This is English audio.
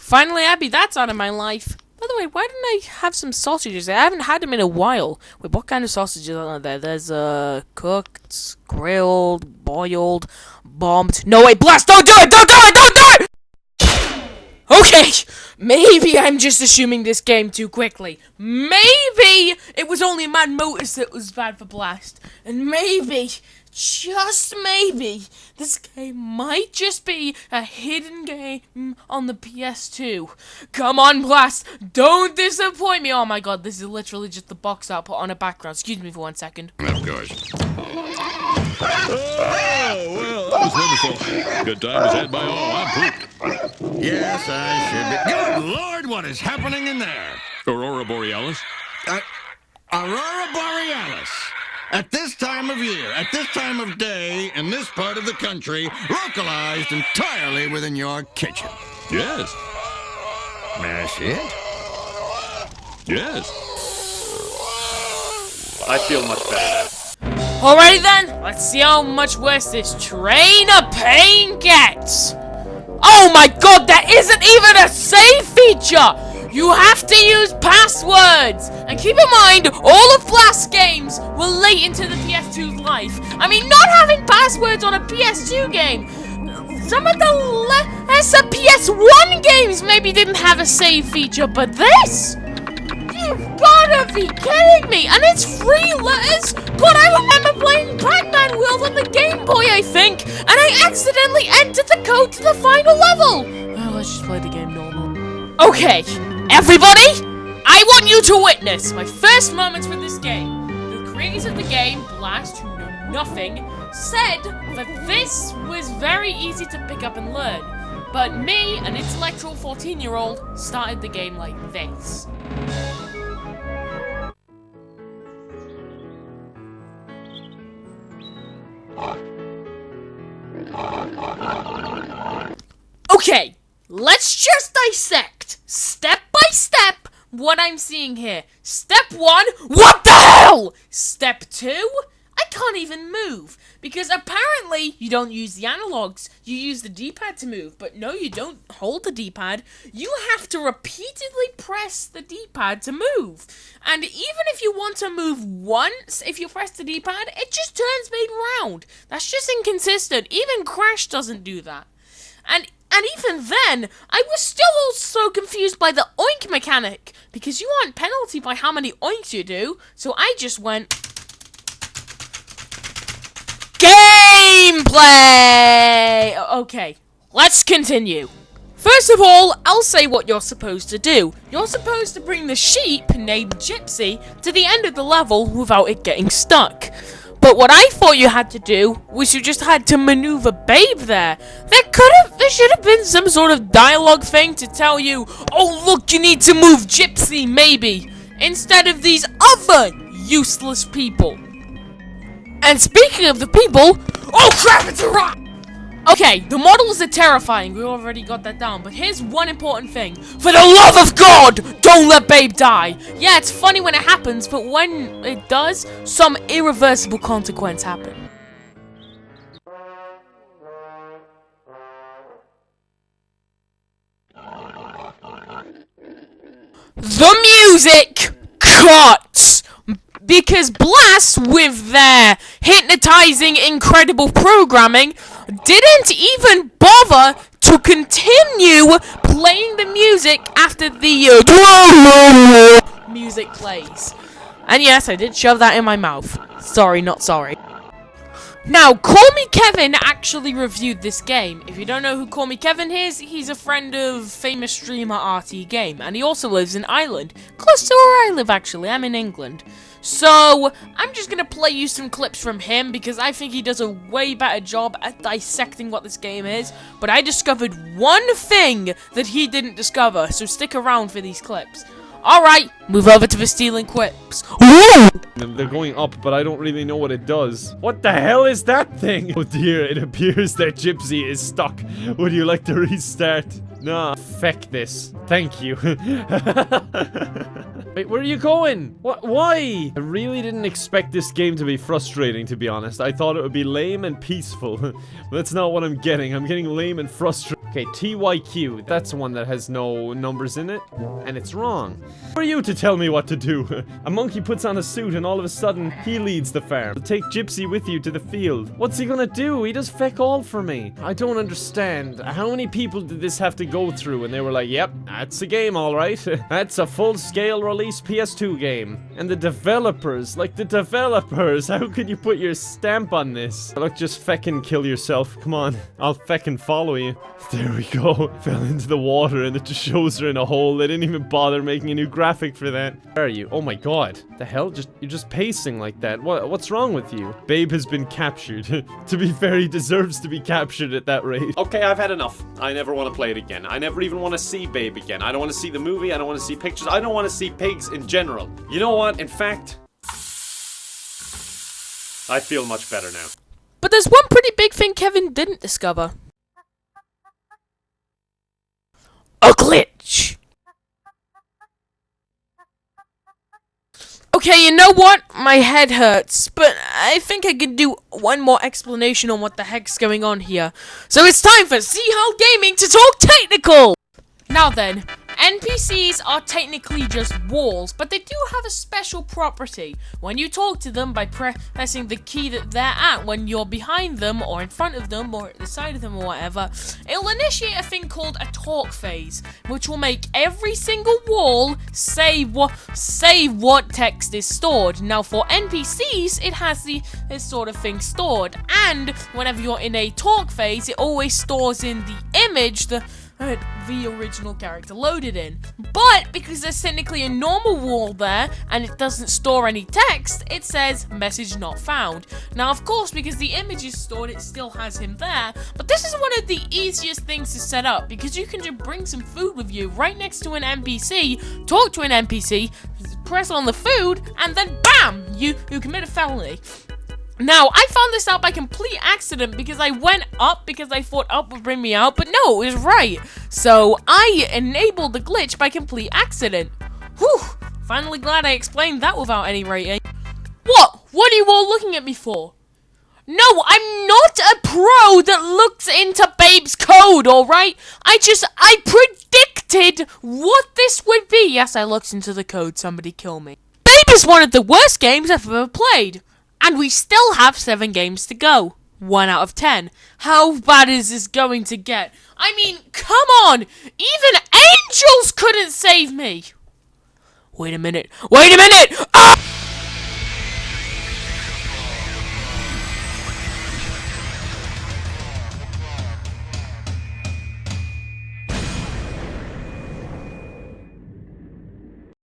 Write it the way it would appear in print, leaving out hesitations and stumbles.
Finally, Abby, that's out of my life. By the way, why didn't I have some sausages? I haven't had them in a while. Wait, what kind of sausages are there? There's, cooked, grilled, boiled, bombed. No, wait, Blast, don't do it! Don't do it! Don't do it! Okay, maybe I'm just assuming this game too quickly. Maybe it was only Mad Motors that was bad for Blast. And maybe, just maybe, this game might just be a hidden game on the PS2. Come on, Blast, don't disappoint me. Oh my god, this is literally just the box art put on a background. Excuse me for 1 second. Of course. Oh, well, that was wonderful. Good time was had by all. I'm pooped. Yes, I should be. Good Lord, what is happening in there? Aurora Borealis? Aurora Borealis. At this time of year, at this time of day, in this part of the country, localized entirely within your kitchen. Yes. That's it? Yes. I feel much better. Alrighty then, let's see how much worse this train of pain gets. Oh my god, there isn't even a save feature! You have to use passwords! And keep in mind, all of Blast's games were late into the PS2's life. I mean, not having passwords on a PS2 game. Some of the lesser PS1 games maybe didn't have a save feature, but this? You've gotta be kidding me! And it's 3 letters? God, I remember playing Pac-Man World on the Game Boy, I think, and I accidentally entered the code to the final level! Oh, let's just play the game normal. Okay, everybody, I want you to witness my first moments with this game. The creators of the game, Blast, who know nothing, said that this was very easy to pick up and learn. But me, an intellectual 14-year-old, started the game like this. Okay, let's just dissect, step by step, what I'm seeing here. Step 1, what the hell? Step 2, I can't even move, because apparently you don't use the analogs, you use the D-pad to move, but no, you don't hold the D-pad, you have to repeatedly press the D-pad to move, and even if you want to move once, if you press the D-pad, it just turns me round. That's just inconsistent. Even Crash doesn't do that. And even then, I was still also confused by the oink mechanic, because you aren't penalty by how many oinks you do, so I just went... Gameplay! Okay, let's continue. First of all, I'll say what you're supposed to do. You're supposed to bring the sheep, named Gypsy, to the end of the level without it getting stuck. But what I thought you had to do was you just had to maneuver Babe there. There should have been some sort of dialogue thing to tell you, oh look, you need to move Gypsy, maybe, instead of these other useless people. And speaking of the people, oh crap, it's a rock! Okay, the models are terrifying, we already got that down, but here's one important thing. For the love of God, don't let Babe die! Yeah, it's funny when it happens, but when it does, some irreversible consequence happens. The music cuts! Because Blast, with their hypnotizing, incredible programming, didn't even bother to continue playing the music after the music plays. And yes, I did shove that in my mouth. Sorry, not sorry. Now, Call Me Kevin actually reviewed this game. If you don't know who Call Me Kevin is, he's a friend of famous streamer RT Game, and he also lives in Ireland. Close to where I live, actually. I'm in England. So, I'm just gonna play you some clips from him, because I think he does a way better job at dissecting what this game is. But I discovered one thing that he didn't discover, so stick around for these clips. Alright, move over to the stealing quips. Woo! They're going up, but I don't really know what it does. What the hell is that thing? Oh dear, it appears that Gypsy is stuck. Would you like to restart? Nah, feck this. Thank you. Wait, where are you going? What? Why? I really didn't expect this game to be frustrating, to be honest. I thought it would be lame and peaceful. But that's not what I'm getting. I'm getting lame and frustrating. Okay, TYQ. That's the one that has no numbers in it. And it's wrong. Who are you to tell me what to do? A monkey puts on a suit and all of a sudden, he leads the farm. Take Gypsy with you to the field. What's he gonna do? He does feck all for me. I don't understand. How many people did this have to go through? And they were like, yep, that's a game, alright. That's a full-scale release PS2 game. And the developers, how could you put your stamp on this? Look, just feckin' kill yourself. Come on, I'll feckin' follow you. There we go. Fell into the water and it just shows her in a hole. They didn't even bother making a new graphic for that. Where are you? Oh my god. The hell? You're just pacing like that. What's wrong with you? Babe has been captured. To be fair, he deserves to be captured at that rate. Okay, I've had enough. I never want to play it again. I never even want to see Babe again. I don't want to see the movie. I don't want to see pictures. I don't want to see pigs in general. You know what? In fact, I feel much better now. But there's one pretty big thing Kevin didn't discover. A glitch! Okay, you know what? My head hurts, but I think I could do one more explanation on what the heck's going on here. So it's time for CHAL Gaming to talk technical! Now then, NPCs are technically just walls, but they do have a special property. When you talk to them by pressing the key that they're at, when you're behind them, or in front of them, or at the side of them, or whatever, it'll initiate a thing called a talk phase, which will make every single wall say what text is stored. Now for NPCs, it has this sort of thing stored, and whenever you're in a talk phase, it always stores in the image the original character loaded in. But because there's technically a normal wall there and it doesn't store any text, it says message not found. Now of course, because the image is stored, it still has him there, but this is one of the easiest things to set up because you can just bring some food with you right next to an NPC, talk to an NPC, press on the food, and then BAM! You commit a felony. Now, I found this out by complete accident because I went up because I thought up would bring me out, but no, it was right. So, I enabled the glitch by complete accident. Whew, finally glad I explained that without any rating. What? What are you all looking at me for? No, I'm not a pro that looks into Babe's code, alright? I predicted what this would be. Yes, I looked into the code, somebody kill me. Babe is one of the worst games I've ever played. And we still have 7 games to go. 1 out of 10. How bad is this going to get? I mean, come on! Even angels couldn't save me! Wait a minute. Wait a minute! Ah!